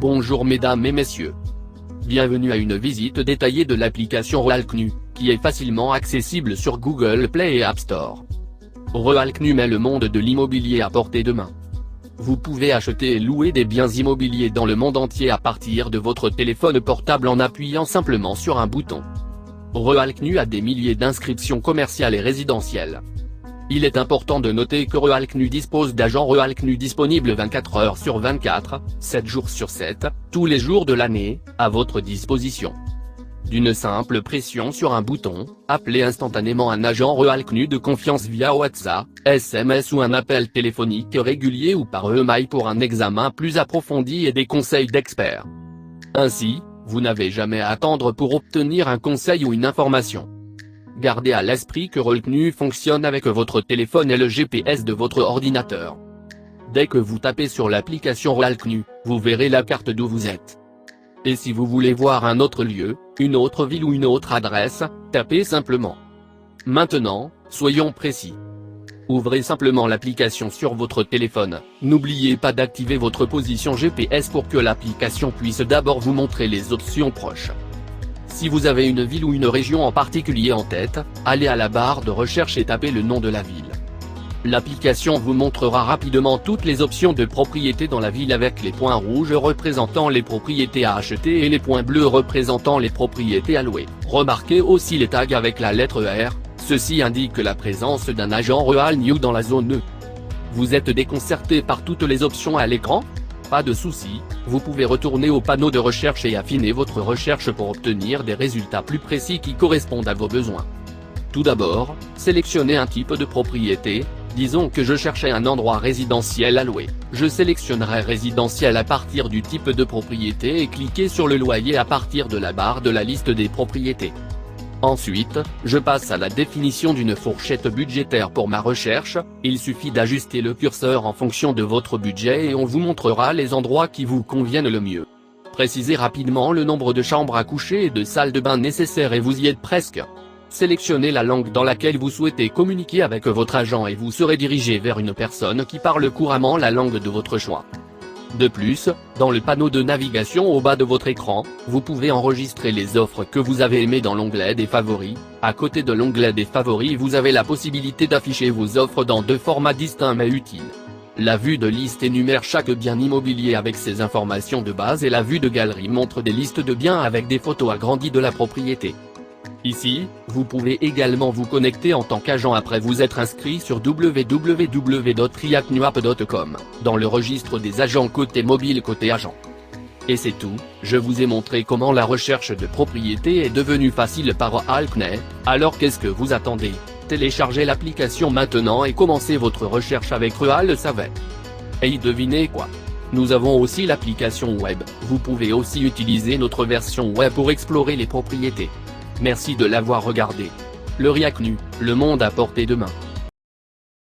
Bonjour mesdames et messieurs. Bienvenue à une visite détaillée de l'application Realknu, qui est facilement accessible sur Google Play et App Store. Realknu met le monde de l'immobilier à portée de main. Vous pouvez acheter et louer des biens immobiliers dans le monde entier à partir de votre téléphone portable en appuyant simplement sur un bouton. Realknu a des milliers d'inscriptions commerciales et résidentielles. Il est important de noter que Realknu dispose d'agents Realknu disponibles 24 heures sur 24, 7 jours sur 7, tous les jours de l'année, à votre disposition. D'une simple pression sur un bouton, appelez instantanément un agent Realknu de confiance via WhatsApp, SMS ou un appel téléphonique régulier ou par email pour un examen plus approfondi et des conseils d'experts. Ainsi, vous n'avez jamais à attendre pour obtenir un conseil ou une information. Gardez à l'esprit que Realknu fonctionne avec votre téléphone et le GPS de votre ordinateur. Dès que vous tapez sur l'application Realknu, vous verrez la carte d'où vous êtes. Et si vous voulez voir un autre lieu, une autre ville ou une autre adresse, tapez simplement. Maintenant, soyons précis. Ouvrez simplement l'application sur votre téléphone, n'oubliez pas d'activer votre position GPS pour que l'application puisse d'abord vous montrer les options proches. Si vous avez une ville ou une région en particulier en tête, allez à la barre de recherche et tapez le nom de la ville. L'application vous montrera rapidement toutes les options de propriété dans la ville avec les points rouges représentant les propriétés à acheter et les points bleus représentant les propriétés à louer. Remarquez aussi les tags avec la lettre R, ceci indique la présence d'un agent Realknu dans la zone E. Vous êtes déconcerté par toutes les options à l'écran ? Pas de souci, vous pouvez retourner au panneau de recherche et affiner votre recherche pour obtenir des résultats plus précis qui correspondent à vos besoins. Tout d'abord, sélectionnez un type de propriété, disons que je cherchais un endroit résidentiel à louer, je sélectionnerai résidentiel à partir du type de propriété et cliquez sur le loyer à partir de la barre de la liste des propriétés. Ensuite, je passe à la définition d'une fourchette budgétaire pour ma recherche, il suffit d'ajuster le curseur en fonction de votre budget et on vous montrera les endroits qui vous conviennent le mieux. Précisez rapidement le nombre de chambres à coucher et de salles de bain nécessaires et vous y êtes presque. Sélectionnez la langue dans laquelle vous souhaitez communiquer avec votre agent et vous serez dirigé vers une personne qui parle couramment la langue de votre choix. De plus, dans le panneau de navigation au bas de votre écran, vous pouvez enregistrer les offres que vous avez aimées dans l'onglet des favoris. À côté de l'onglet des favoris vous avez la possibilité d'afficher vos offres dans deux formats distincts mais utiles. La vue de liste énumère chaque bien immobilier avec ses informations de base et la vue de galerie montre des listes de biens avec des photos agrandies de la propriété. Ici, vous pouvez également vous connecter en tant qu'agent après vous être inscrit sur www.realknuapp.com, dans le registre des agents côté mobile côté agent. Et c'est tout, je vous ai montré comment la recherche de propriété est devenue facile par Realknu, alors qu'est-ce que vous attendez? Téléchargez l'application maintenant et commencez votre recherche avec Realknu. Et devinez quoi? Nous avons aussi l'application web, vous pouvez aussi utiliser notre version web pour explorer les propriétés. Merci de l'avoir regardé. Le Realknu, le monde à portée de main.